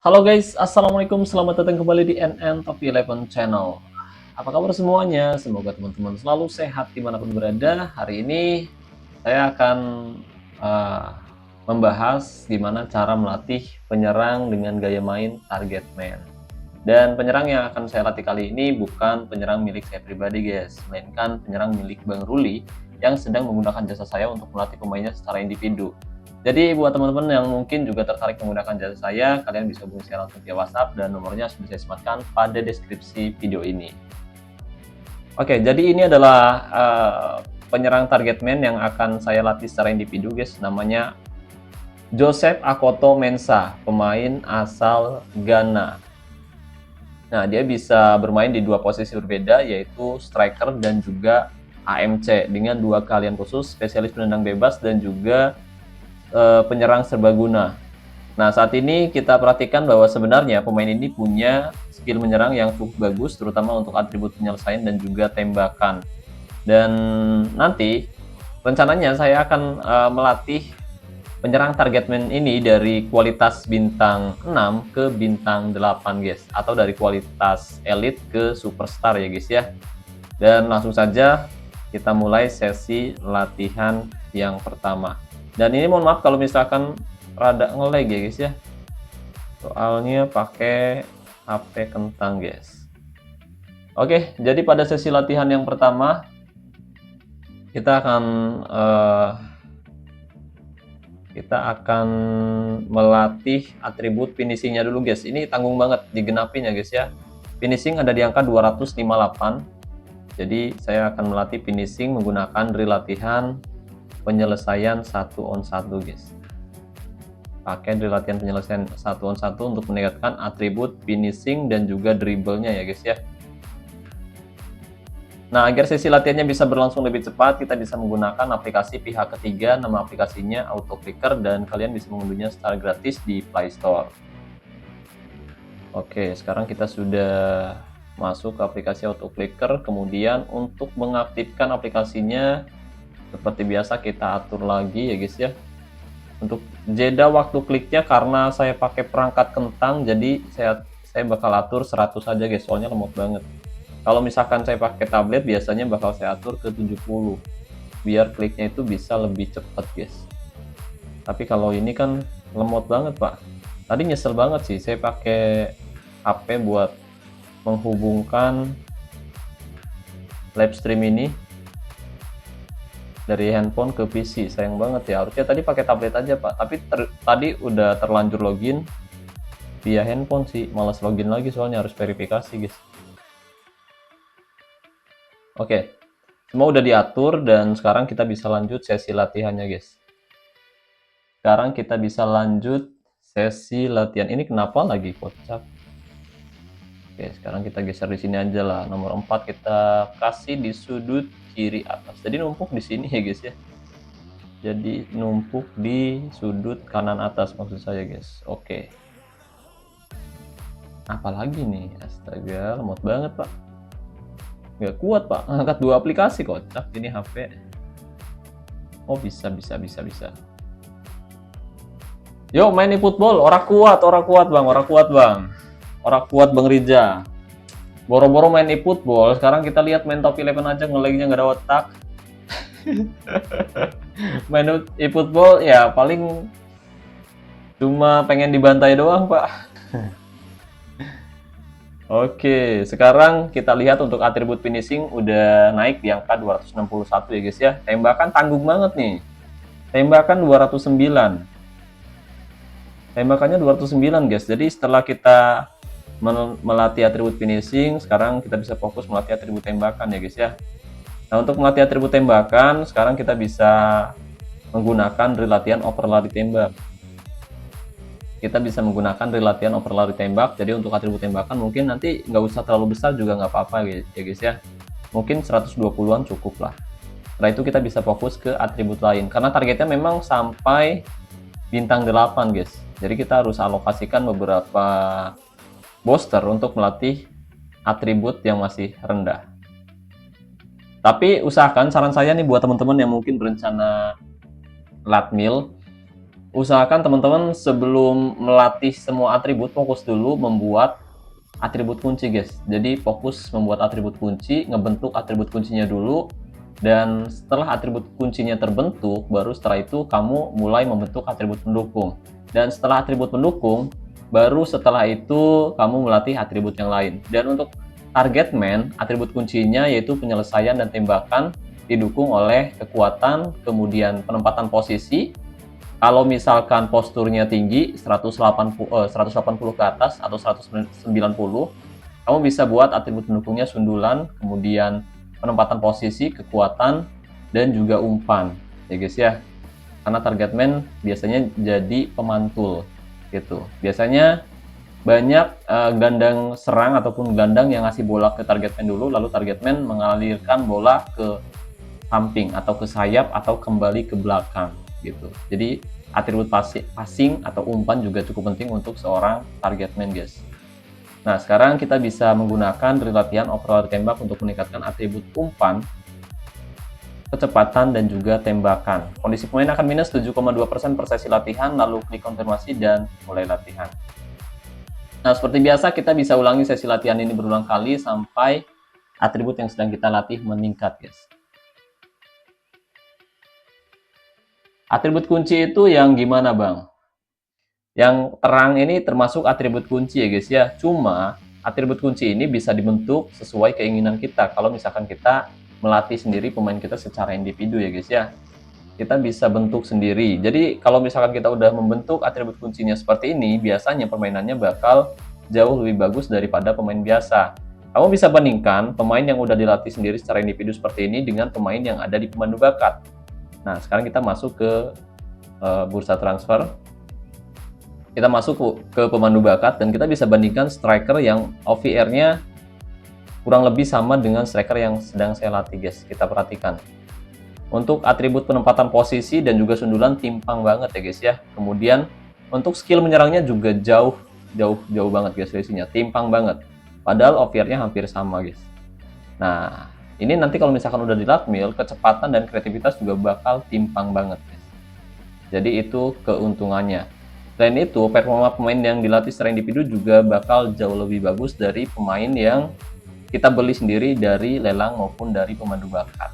Halo guys, assalamualaikum, selamat datang kembali di NN Top 11 Channel. Apa kabar semuanya? Semoga teman-teman selalu sehat dimanapun berada. Hari ini saya akan uh, membahas gimana cara melatih penyerang dengan gaya main target man. Dan penyerang yang akan saya latih kali ini bukan penyerang milik saya pribadi guys, melainkan penyerang milik Bang Ruli yang sedang menggunakan jasa saya untuk melatih pemainnya secara individu. Jadi buat teman-teman yang mungkin juga tertarik menggunakan jasa saya, kalian bisa hubungi saya langsung via WhatsApp dan nomornya sudah saya sematkan pada deskripsi video ini. Oke, jadi ini adalah penyerang target man yang akan saya latih secara individu guys, namanya Joseph Akoto Mensah, pemain asal Ghana. Nah, dia bisa bermain di dua posisi berbeda, yaitu striker dan juga AMC dengan dua keahlian khusus, spesialis penendang bebas dan juga penyerang serbaguna. Nah, saat ini kita perhatikan bahwa sebenarnya pemain ini punya skill menyerang yang cukup bagus, terutama untuk atribut penyelesaian dan juga tembakan. Dan nanti rencananya saya akan melatih penyerang target man ini dari kualitas bintang 6 ke bintang 8 guys, atau dari kualitas elite ke superstar ya guys ya. Dan langsung saja kita mulai sesi latihan yang pertama. Dan ini mohon maaf kalau misalkan rada nge-lag ya guys ya, soalnya pakai HP kentang guys. Oke, jadi pada sesi latihan yang pertama kita akan melatih atribut finishingnya dulu guys. Ini tanggung banget digenapin ya guys ya. Finishing ada di angka 258. Jadi saya akan melatih finishing menggunakan drill latihan penyelesaian 1-on-1 guys. Pakai drill latihan penyelesaian 1-on-1 untuk meningkatkan atribut finishing dan juga dribblenya ya guys ya. Nah, agar sesi latihannya bisa berlangsung lebih cepat, kita bisa menggunakan aplikasi pihak ketiga. Nama aplikasinya AutoClicker dan kalian bisa mengunduhnya secara gratis di Play Store. Oke, sekarang kita sudah masuk ke aplikasi AutoClicker. Kemudian untuk mengaktifkan aplikasinya, seperti biasa kita atur lagi ya guys ya. Untuk jeda waktu kliknya, karena saya pakai perangkat kentang, jadi saya bakal atur 100 aja guys, soalnya lemot banget. Kalau misalkan saya pakai tablet, biasanya bakal saya atur ke 70 biar kliknya itu bisa lebih cepat guys. Tapi kalau ini kan lemot banget pak. Tadi nyesel banget sih saya pakai HP buat menghubungkan live stream ini dari handphone ke PC. Sayang banget ya, harusnya tadi pakai tablet aja pak, tapi tadi udah terlanjur login via handphone sih, malas login lagi soalnya harus verifikasi guys. Oke, semua udah diatur dan sekarang kita bisa lanjut sesi latihannya guys. Sekarang kita bisa lanjut sesi latihan. Ini kenapa lagi kocak? Oke, sekarang kita geser di sini aja lah. Nomor 4 kita kasih di sudut kiri atas. Jadi numpuk di sini ya guys ya. Jadi numpuk di sudut kanan atas maksud saya guys. Oke. Apalagi nih? Astaga, lemot banget pak. Nggak kuat pak, angkat dua aplikasi kocak ini HP. Oh bisa. Yo main e-football, orang kuat bang, orang kuat bang Rija. Boro-boro main e-football, sekarang kita lihat main top 11 aja ngelegnya nggak ada otak. Main e-football ya paling cuma pengen dibantai doang pak. Oke, sekarang kita lihat untuk atribut finishing udah naik di angka 261 ya guys ya. Tembakan tanggung banget nih. Tembakan 209. Tembakannya 209 guys. Jadi setelah kita melatih atribut finishing, sekarang kita bisa fokus melatih atribut tembakan ya guys ya. Nah, untuk melatih atribut tembakan, sekarang kita bisa menggunakan drill latihan over lari tembak. Kita bisa menggunakan drill latihan over lari tembak. Jadi untuk atribut tembakan mungkin nanti nggak usah terlalu besar juga nggak apa-apa ya guys ya. Mungkin 120-an cukup lah. Setelah itu kita bisa fokus ke atribut lain. Karena targetnya memang sampai bintang 8 guys. Jadi kita harus alokasikan beberapa booster untuk melatih atribut yang masih rendah. Tapi usahakan, saran saya nih buat teman-teman yang mungkin berencana lat mill, usahakan teman-teman sebelum melatih semua atribut, fokus dulu membuat atribut kunci guys. Jadi fokus membuat atribut kunci, ngebentuk atribut kuncinya dulu, dan setelah atribut kuncinya terbentuk, baru setelah itu kamu mulai membentuk atribut pendukung. Dan setelah atribut pendukung, baru setelah itu kamu melatih atribut yang lain. Dan untuk target man, atribut kuncinya yaitu penyelesaian dan tembakan, didukung oleh kekuatan, kemudian penempatan posisi. Kalau misalkan posturnya tinggi 180 ke atas atau 190, kamu bisa buat atribut pendukungnya sundulan, kemudian penempatan posisi, kekuatan, dan juga umpan ya guys ya. Karena target man biasanya jadi pemantul gitu. Biasanya banyak gelandang serang ataupun gelandang yang ngasih bola ke target man dulu, lalu target man mengalirkan bola ke samping atau ke sayap atau kembali ke belakang gitu. Jadi atribut passing atau umpan juga cukup penting untuk seorang target man guys. Nah, sekarang kita bisa menggunakan drill latihan overload tembak untuk meningkatkan atribut umpan, kecepatan, dan juga tembakan. Kondisi pemain akan minus 7,2% per sesi latihan, lalu klik konfirmasi dan mulai latihan. Nah, seperti biasa kita bisa ulangi sesi latihan ini berulang kali sampai atribut yang sedang kita latih meningkat guys. Atribut kunci itu yang gimana bang? Yang terang ini termasuk atribut kunci ya guys ya. Cuma atribut kunci ini bisa dibentuk sesuai keinginan kita. Kalau misalkan kita melatih sendiri pemain kita secara individu ya guys ya, kita bisa bentuk sendiri. Jadi kalau misalkan kita udah membentuk atribut kuncinya seperti ini, biasanya permainannya bakal jauh lebih bagus daripada pemain biasa. Kamu bisa bandingkan pemain yang udah dilatih sendiri secara individu seperti ini dengan pemain yang ada di pemandu bakat. Nah, sekarang kita masuk ke bursa transfer. Kita masuk ke pemandu bakat dan kita bisa bandingkan striker yang OVR-nya kurang lebih sama dengan striker yang sedang saya latih guys. Kita perhatikan. Untuk atribut penempatan posisi dan juga sundulan timpang banget ya guys ya. Kemudian untuk skill menyerangnya juga jauh banget guys selisihnya. Timpang banget. Padahal OVR-nya hampir sama guys. Nah, ini nanti kalau misalkan udah di latmil, kecepatan dan kreativitas juga bakal timpang banget guys. Jadi itu keuntungannya. Selain itu, performa pemain yang dilatih secara individu juga bakal jauh lebih bagus dari pemain yang kita beli sendiri dari lelang maupun dari pemandu bakat.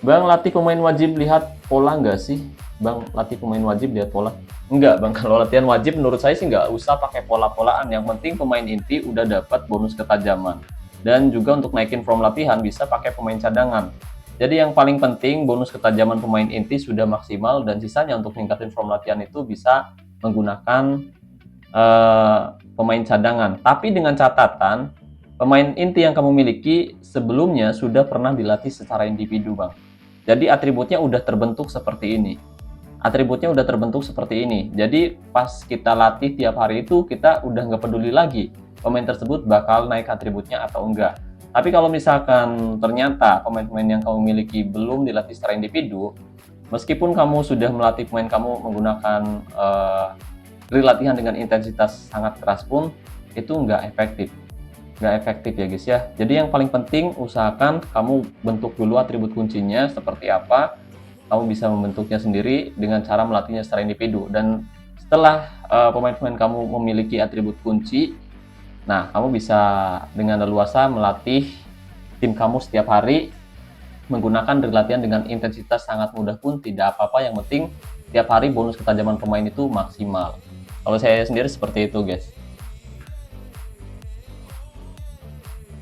Bang, latih pemain wajib lihat pola nggak sih? Bang, latih pemain wajib lihat pola? Enggak, Bang. Kalau latihan wajib menurut saya sih nggak usah pakai pola-polaan. Yang penting pemain inti udah dapat bonus ketajaman. Dan juga untuk naikin form latihan bisa pakai pemain cadangan. Jadi yang paling penting bonus ketajaman pemain inti sudah maksimal dan sisanya untuk meningkatin form latihan itu bisa menggunakan pemain cadangan. Tapi dengan catatan pemain inti yang kamu miliki sebelumnya sudah pernah dilatih secara individu, Bang. Jadi atributnya udah terbentuk seperti ini. Jadi pas kita latih tiap hari itu kita udah nggak peduli lagi pemain tersebut bakal naik atributnya atau enggak. Tapi kalau misalkan ternyata pemain-pemain yang kamu miliki belum dilatih secara individu, meskipun kamu sudah melatih pemain kamu menggunakan drill latihan dengan intensitas sangat keras pun, itu nggak efektif ya guys ya. Jadi yang paling penting usahakan kamu bentuk dulu atribut kuncinya seperti apa. Kamu bisa membentuknya sendiri dengan cara melatihnya secara individu. Dan setelah pemain-pemain kamu memiliki atribut kunci, nah kamu bisa dengan leluasa melatih tim kamu setiap hari menggunakan drill latihan dengan intensitas sangat mudah pun tidak apa-apa. Yang penting tiap hari bonus ketajaman pemain itu maksimal. Kalau saya sendiri seperti itu guys.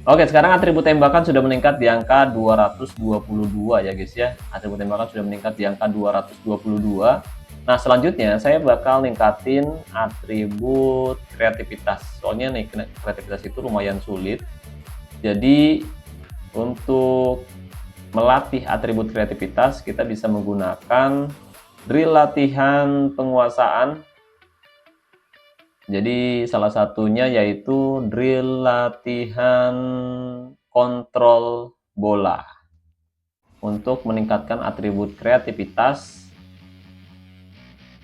Oke, sekarang atribut tembakan sudah meningkat di angka 222 ya guys ya. Atribut tembakan sudah meningkat di angka 222. Nah, selanjutnya saya bakal ningkatin atribut kreativitas. Soalnya nih kreativitas itu lumayan sulit. Jadi untuk melatih atribut kreativitas kita bisa menggunakan drill latihan penguasaan. Jadi salah satunya yaitu drill latihan kontrol bola untuk meningkatkan atribut kreativitas,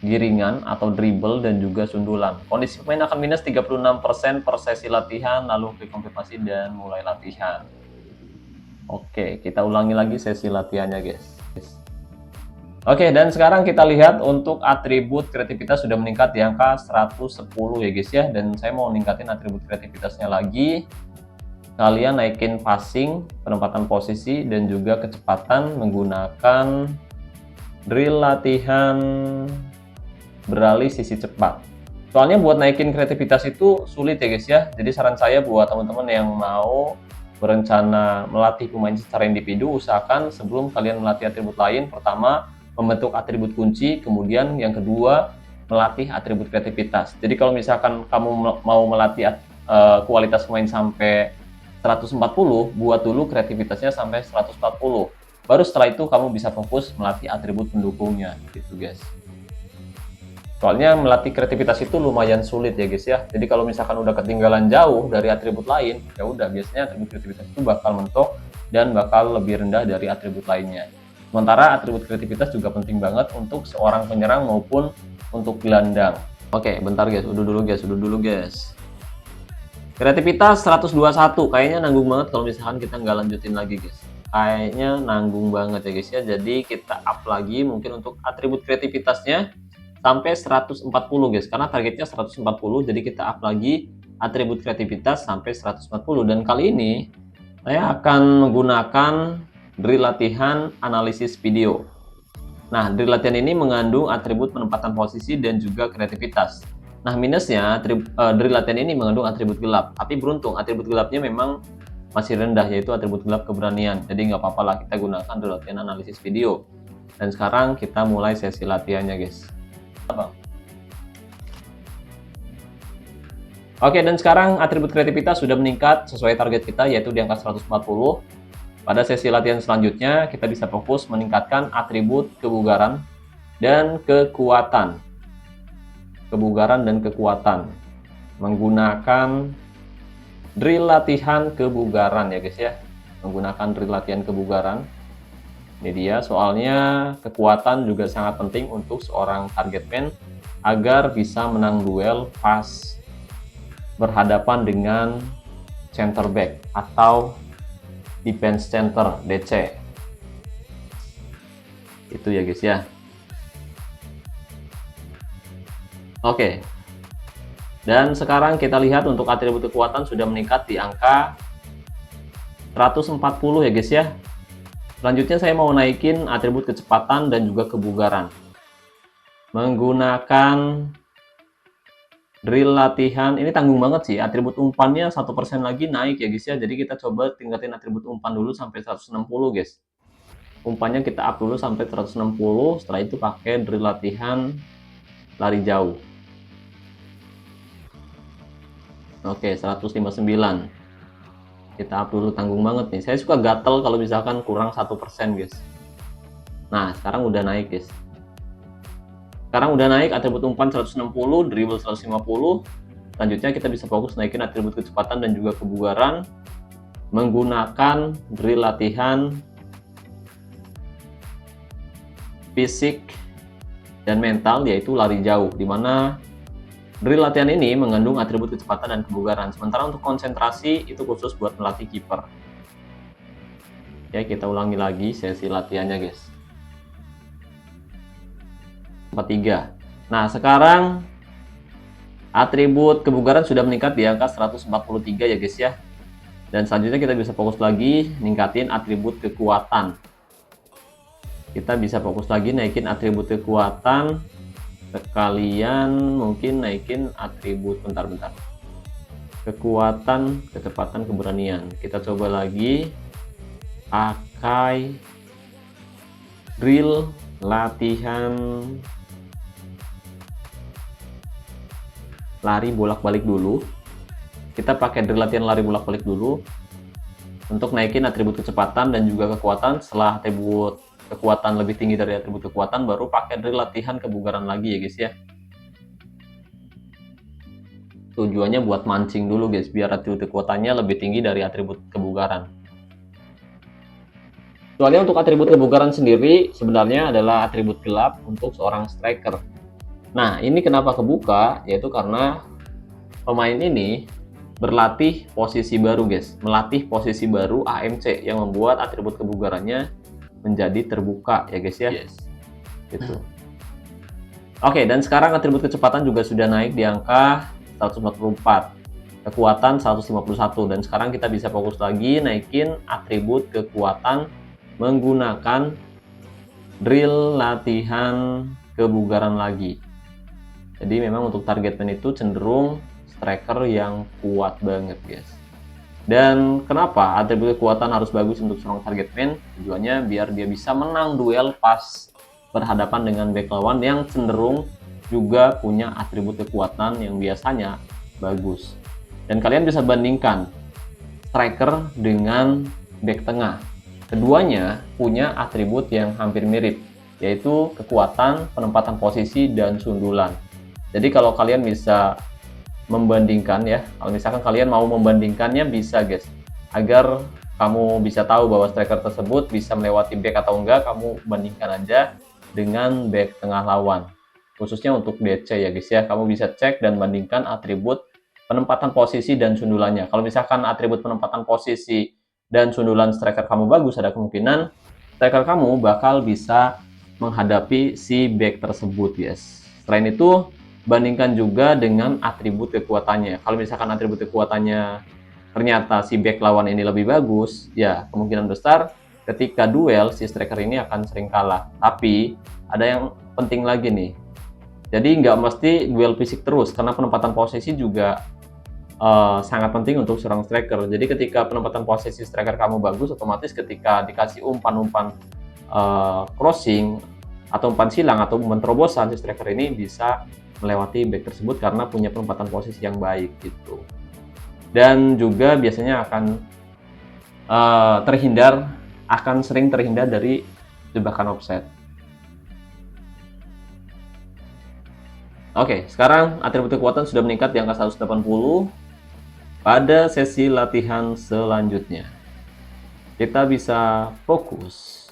giringan atau dribble, dan juga sundulan. Kondisi pemain akan minus 36% per sesi latihan, lalu klik konfirmasi dan mulai latihan. Oke, kita ulangi lagi sesi latihannya guys. Oke, dan sekarang kita lihat untuk atribut kreativitas sudah meningkat di angka 110 ya guys ya. Dan saya mau ningkatin atribut kreativitasnya lagi. Kalian naikin passing, penempatan posisi, dan juga kecepatan menggunakan drill latihan beralih sisi cepat. Soalnya buat naikin kreativitas itu sulit ya guys ya. Jadi saran saya buat teman-teman yang mau berencana melatih pemain secara individu, usahakan sebelum kalian melatih atribut lain, pertama membentuk atribut kunci, kemudian yang kedua melatih atribut kreativitas. Jadi kalau misalkan kamu mau melatih kualitas pemain sampai 140, buat dulu kreativitasnya sampai 140. Baru setelah itu kamu bisa fokus melatih atribut pendukungnya gitu guys. Soalnya melatih kreativitas itu lumayan sulit ya guys ya. Jadi kalau misalkan udah ketinggalan jauh dari atribut lain, ya udah biasanya atribut kreativitas itu bakal mentok dan bakal lebih rendah dari atribut lainnya. Sementara atribut kreativitas juga penting banget untuk seorang penyerang maupun untuk gelandang. Oke, bentar guys, udah dulu guys. Kreativitas 121, kayaknya nanggung banget kalau misalkan kita nggak lanjutin lagi guys. Kayaknya nanggung banget ya guys ya. Jadi kita up lagi mungkin untuk atribut kreativitasnya sampai 140 guys, karena targetnya 140, jadi kita up lagi atribut kreativitas sampai 140. Dan kali ini saya akan menggunakan drill latihan analisis video. Nah, drill latihan ini mengandung atribut penempatan posisi dan juga kreativitas. Nah, minusnya drill latihan ini mengandung atribut gelap, tapi beruntung atribut gelapnya memang masih rendah, yaitu atribut gelap keberanian. Jadi nggak apa-apa lah kita gunakan drill latihan analisis video. Dan sekarang kita mulai sesi latihannya guys. Oke, dan sekarang atribut kreativitas sudah meningkat sesuai target kita, yaitu di angka 140. Pada sesi latihan selanjutnya kita bisa fokus meningkatkan atribut kebugaran dan kekuatan. Menggunakan drill latihan kebugaran ya guys ya. Menggunakan drill latihan kebugaran. Ini dia, soalnya kekuatan juga sangat penting untuk seorang target man agar bisa menang duel pas berhadapan dengan center back atau defense center DC. Itu ya guys ya. Oke. Dan sekarang kita lihat untuk atribut kekuatan sudah meningkat di angka 140 ya guys ya. Selanjutnya saya mau naikin atribut kecepatan dan juga kebugaran. Menggunakan drill latihan, ini tanggung banget sih, atribut umpannya 1% lagi naik ya guys ya. Jadi kita coba tingkatin atribut umpan dulu sampai 160 guys. Umpannya kita up dulu sampai 160, setelah itu pakai drill latihan lari jauh. Oke, 159. Kita up dulu, tanggung banget nih. Saya suka gatel kalau misalkan kurang 1% guys. Nah, sekarang udah naik guys. Sekarang udah naik atribut umpan 160, dribble 150. Selanjutnya kita bisa fokus naikin atribut kecepatan dan juga kebugaran menggunakan drill latihan fisik dan mental, yaitu lari jauh, dimana drill latihan ini mengandung atribut kecepatan dan kebugaran. Sementara untuk konsentrasi itu khusus buat melatih kiper. Ya, kita ulangi lagi sesi latihannya guys. 43. Nah, sekarang atribut kebugaran sudah meningkat di angka 143 ya guys ya. Dan selanjutnya kita bisa fokus lagi ningkatin atribut kekuatan. Kita bisa fokus lagi naikin atribut kekuatan. Sekalian mungkin naikin atribut bentar. Kekuatan, kecepatan, keberanian. Kita coba lagi pakai drill latihan lari bolak-balik dulu. Kita pakai drill latihan lari bolak-balik dulu untuk naikin atribut kecepatan dan juga kekuatan. Setelah atribut kekuatan lebih tinggi dari atribut kekuatan, baru pakai drill latihan kebugaran lagi ya guys ya. Tujuannya buat mancing dulu guys, biar atribut kekuatannya lebih tinggi dari atribut kebugaran. Soalnya untuk atribut kebugaran sendiri sebenarnya adalah atribut gelap untuk seorang striker. Nah, ini kenapa kebuka, yaitu karena pemain ini berlatih posisi baru guys, melatih posisi baru AMC yang membuat atribut kebugarannya menjadi terbuka ya guys ya. Yes. Gitu. Oke, dan sekarang atribut kecepatan juga sudah naik di angka 144, kekuatan 151, dan sekarang kita bisa fokus lagi naikin atribut kekuatan menggunakan drill latihan kebugaran lagi. Jadi memang untuk target man itu cenderung striker yang kuat banget guys. Dan kenapa atribut kekuatan harus bagus untuk seorang target man? Tujuannya biar dia bisa menang duel pas berhadapan dengan back lawan yang cenderung juga punya atribut kekuatan yang biasanya bagus. Dan kalian bisa bandingkan striker dengan back tengah. Keduanya punya atribut yang hampir mirip, yaitu kekuatan, penempatan posisi, dan sundulan. Jadi kalau kalian bisa membandingkan ya, kalau misalkan kalian mau membandingkannya bisa guys, agar kamu bisa tahu bahwa striker tersebut bisa melewati back atau enggak, kamu bandingkan aja dengan back tengah lawan, khususnya untuk DC ya guys ya. Kamu bisa cek dan bandingkan atribut penempatan posisi dan sundulannya. Kalau misalkan atribut penempatan posisi dan sundulan striker kamu bagus, ada kemungkinan striker kamu bakal bisa menghadapi si back tersebut guys. Selain itu, bandingkan juga dengan atribut kekuatannya. Kalau misalkan atribut kekuatannya ternyata si back lawan ini lebih bagus, ya kemungkinan besar ketika duel si striker ini akan sering kalah. Tapi ada yang penting lagi nih, jadi nggak mesti duel fisik terus, karena penempatan posisi juga sangat penting untuk seorang striker. Jadi ketika penempatan posisi striker kamu bagus, otomatis ketika dikasih umpan-umpan crossing atau umpan silang atau umpan terobosan, si striker ini bisa melewati back tersebut karena punya penempatan posisi yang baik gitu. Dan juga biasanya akan sering terhindar dari jebakan offset. Oke, sekarang atribut kekuatan sudah meningkat di angka 180. Pada sesi latihan selanjutnya, kita bisa fokus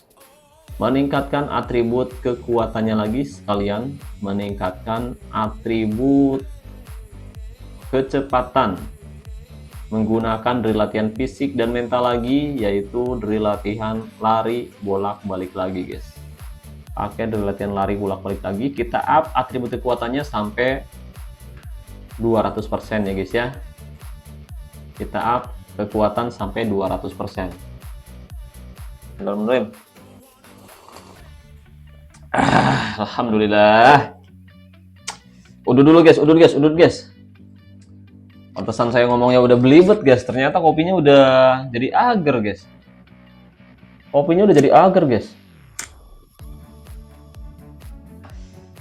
meningkatkan atribut kekuatannya lagi, sekalian meningkatkan atribut kecepatan menggunakan drill latihan fisik dan mental lagi, yaitu drill latihan lari bolak-balik lagi guys. Pakai drill latihan lari bolak-balik lagi, kita up atribut kekuatannya sampai 200% ya guys ya. Kita up kekuatan sampai 200%. Alhamdulillah. Alhamdulillah. Udah dulu guys. Pantesan saya ngomongnya udah belibet guys, ternyata kopinya udah jadi agar guys.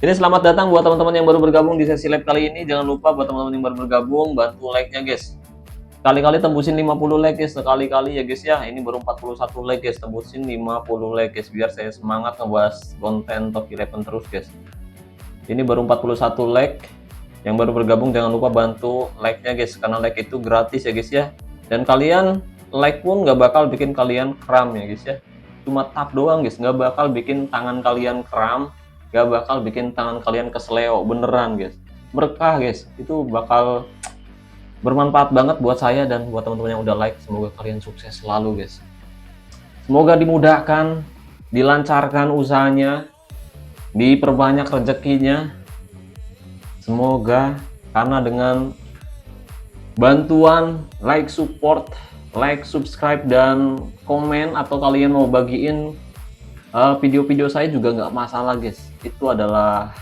Jadi selamat datang buat teman-teman yang baru bergabung di sesi live kali ini. Jangan lupa buat teman-teman yang baru bergabung, bantu like-nya guys. Kali-kali tembusin 50 like guys, sekali-kali ya guys ya. Ini baru 41 like guys, tembusin 50 like guys, biar saya semangat ngebahas konten Top 11 terus guys. Ini baru 41 like. Yang baru bergabung jangan lupa bantu like-nya guys, karena like itu gratis ya guys ya. Dan kalian like pun nggak bakal bikin kalian kram ya guys ya. Cuma tap doang guys, nggak bakal bikin tangan kalian kram, nggak bakal bikin tangan kalian kesleo, beneran guys. Berkah guys, itu bakal bermanfaat banget buat saya dan buat teman-teman yang udah like. Semoga kalian sukses selalu guys. Semoga dimudahkan, dilancarkan usahanya, diperbanyak rezekinya. Semoga, karena dengan bantuan like, support, like, subscribe, dan komen, atau kalian mau bagiin video-video saya juga nggak masalah guys. Itu adalah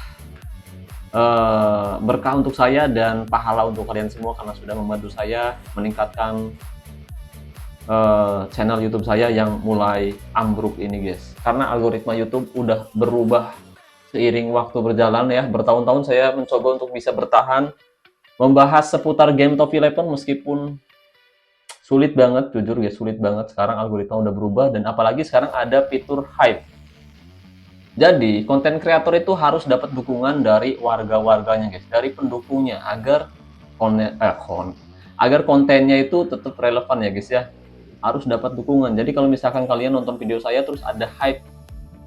berkah untuk saya dan pahala untuk kalian semua, karena sudah membantu saya meningkatkan channel YouTube saya yang mulai ambruk ini guys. Karena algoritma YouTube udah berubah seiring waktu berjalan ya. Bertahun-tahun saya mencoba untuk bisa bertahan membahas seputar game Top 11, meskipun sulit banget, jujur guys, sulit banget. Sekarang algoritma udah berubah, dan apalagi sekarang ada fitur hype. Jadi konten kreator itu harus dapat dukungan dari warga-warganya guys, dari pendukungnya, agar kontennya itu tetap relevan ya guys ya. Harus dapat dukungan. Jadi kalau misalkan kalian nonton video saya terus ada hype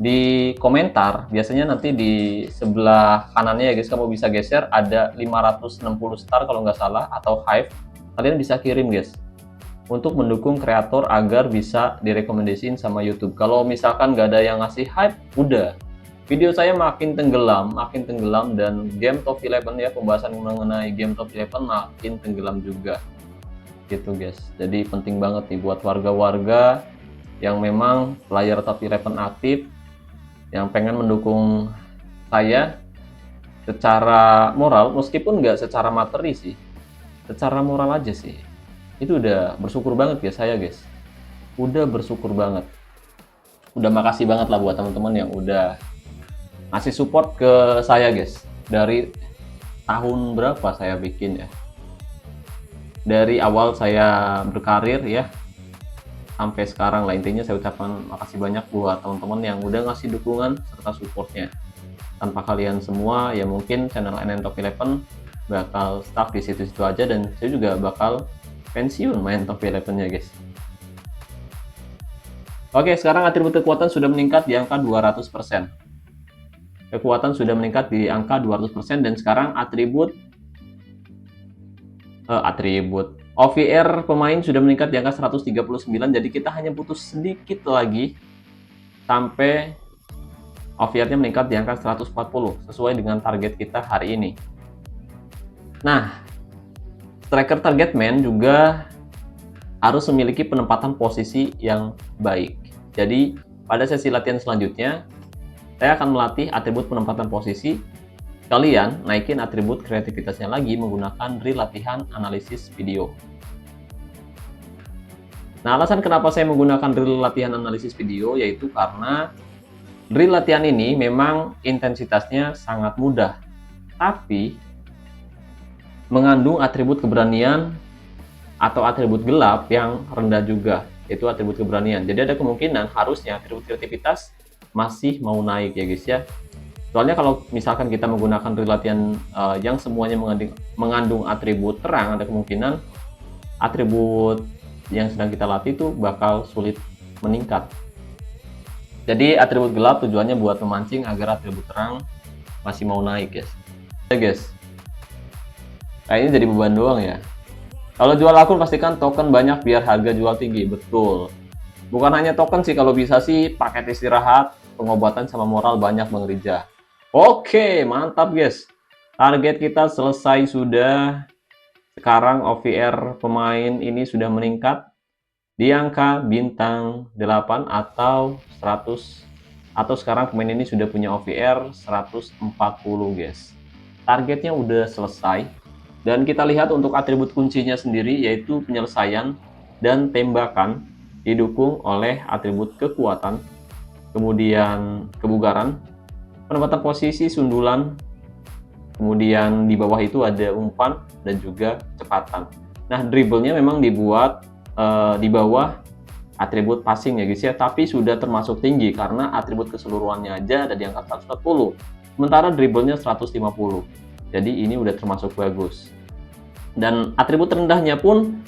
di komentar, biasanya nanti di sebelah kanannya ya guys, kamu bisa geser, ada 560 star kalau nggak salah, atau hype. kalian bisa kirim guys, untuk mendukung kreator agar bisa direkomendasiin sama YouTube. Kalau misalkan nggak ada yang ngasih hype, udah video saya makin tenggelam, dan game top 11 ya, pembahasan mengenai game top 11 makin tenggelam juga gitu guys. Jadi penting banget nih buat warga-warga yang memang player top 11 aktif, yang pengen mendukung saya secara moral, meskipun nggak secara materi sih, secara moral aja sih, itu udah bersyukur banget ya saya guys, udah bersyukur banget, udah makasih banget lah buat teman-teman yang udah ngasih support ke saya guys. Dari tahun berapa saya bikin ya, dari awal saya berkarir ya sampai sekarang lah, intinya saya ucapkan makasih banyak buat teman-teman yang udah ngasih dukungan serta supportnya. Tanpa kalian semua ya mungkin channel NN Top 11 bakal stuck di situ-situ aja, dan saya juga bakal pensiun main Top 11 nya guys. Oke, sekarang atribut kekuatan sudah meningkat di angka 200%. Kekuatan sudah meningkat di angka 200%, dan sekarang atribut OVR pemain sudah meningkat di angka 139. Jadi kita hanya butuh sedikit lagi sampai OVR-nya meningkat di angka 140 sesuai dengan target kita hari ini. Nah, striker target man juga harus memiliki penempatan posisi yang baik. Jadi pada sesi latihan selanjutnya saya akan melatih atribut penempatan posisi. Kalian naikin atribut kreativitasnya lagi menggunakan drill latihan analisis video. Nah, alasan kenapa saya menggunakan drill latihan analisis video yaitu karena drill latihan ini memang intensitasnya sangat mudah, tapi mengandung atribut keberanian atau atribut gelap yang rendah juga, yaitu atribut keberanian. Jadi ada kemungkinan harusnya atribut kreativitas masih mau naik ya guys ya. Soalnya kalau misalkan kita menggunakan drill latihan yang semuanya mengandung atribut terang, ada kemungkinan atribut yang sedang kita latih itu bakal sulit meningkat. Jadi atribut gelap tujuannya buat memancing agar atribut terang masih mau naik guys. Ya guys, kayaknya jadi beban doang ya. Kalau jual akun pastikan token banyak biar harga jual tinggi. Betul. Bukan hanya token sih, kalau bisa sih paket istirahat, pengobatan sama moral banyak Bang Rija. Oke, mantap guys. Target kita selesai sudah. Sekarang OVR pemain ini sudah meningkat di angka bintang 8 atau 100, atau sekarang pemain ini sudah punya OVR 140 guys. Targetnya udah selesai, dan kita lihat untuk atribut kuncinya sendiri yaitu penyelesaian dan tembakan didukung oleh atribut kekuatan, kemudian kebugaran, penempatan posisi, sundulan, kemudian di bawah itu ada umpan dan juga kecepatan. Nah, dribblenya memang dibuat di bawah atribut passing ya guys ya, tapi sudah termasuk tinggi karena atribut keseluruhannya aja ada di angka 140, sementara dribblenya 150. Jadi ini udah termasuk bagus. Dan atribut rendahnya pun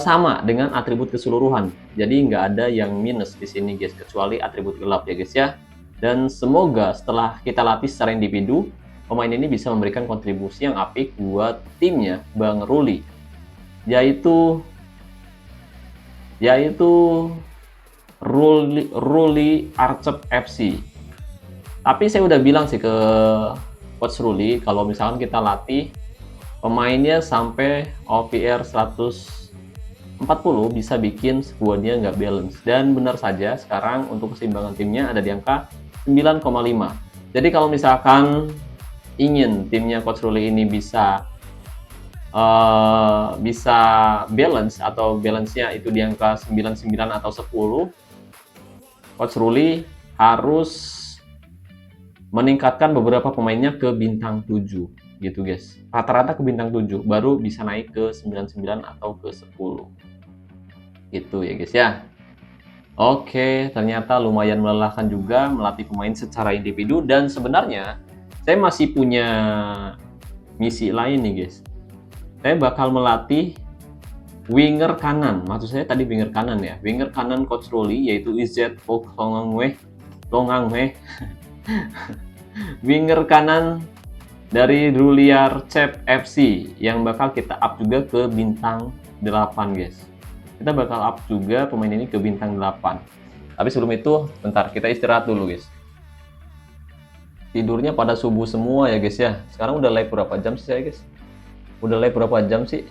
sama dengan atribut keseluruhan. Jadi nggak ada yang minus di sini guys, kecuali atribut gelap ya guys ya. Dan semoga setelah kita latih secara individu, pemain ini bisa memberikan kontribusi yang apik buat timnya Bang Ruli, yaitu Ruli Arcep FC. Tapi saya udah bilang sih ke Coach Ruli, kalau misalkan kita latih pemainnya sampai OVR 140 bisa bikin squadnya nggak balance. Dan benar saja sekarang untuk keseimbangan timnya ada di angka 9,5. Jadi kalau misalkan ingin timnya Coach Ruli ini bisa balance, atau balance-nya itu di angka 99 atau 10, Coach Ruli harus meningkatkan beberapa pemainnya ke bintang 7 gitu guys. Rata-rata ke bintang 7 baru bisa naik ke 99 atau ke 10 gitu ya guys ya. Oke, ternyata lumayan melelahkan juga melatih pemain secara individu, dan sebenarnya saya masih punya misi lain nih guys. Saya bakal melatih winger kanan, maksud saya tadi winger kanan ya, winger kanan Coach Ruli yaitu Izet Tongangweh. Winger kanan dari Druliar Cep FC yang bakal kita up juga ke bintang 8 guys. Kita bakal up juga pemain ini ke bintang 8. Tapi sebelum itu, bentar kita istirahat dulu guys. Tidurnya pada subuh semua ya guys ya. Sekarang udah live berapa jam sih saya guys? Udah live berapa jam sih?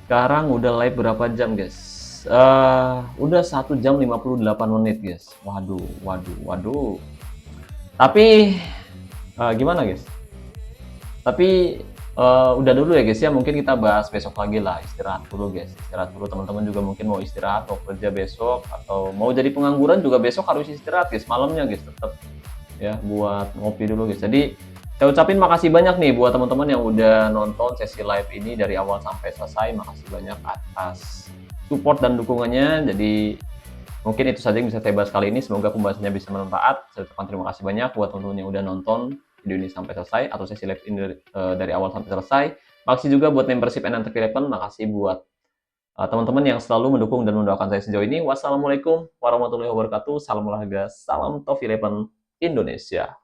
Sekarang udah live berapa jam guys? Udah 1 jam 58 menit guys. Waduh, waduh, waduh. Tapi gimana guys? Tapi udah dulu ya guys ya. Mungkin kita bahas besok lagi lah. Istirahat dulu guys. Istirahat dulu, teman-teman juga mungkin mau istirahat, mau kerja besok, atau mau jadi pengangguran juga besok harus istirahat guys. Malamnya guys tetap ya buat ngopi dulu guys. Jadi saya ucapin makasih banyak nih buat teman-teman yang udah nonton sesi live ini dari awal sampai selesai. Makasih banyak atas support dan dukungannya. Jadi mungkin itu saja yang bisa saya bahas kali ini. Semoga pembahasannya bisa bermanfaat. Saya ucapkan terima kasih banyak buat teman-teman yang udah nonton video ini sampai selesai atau sesi live ini dari awal sampai selesai. Makasih juga buat membership NN Top 11. Makasih buat teman-teman yang selalu mendukung dan mendoakan saya sejauh ini. Wassalamualaikum warahmatullahi wabarakatuh. Salam olahraga, salam Top 11 Indonesia.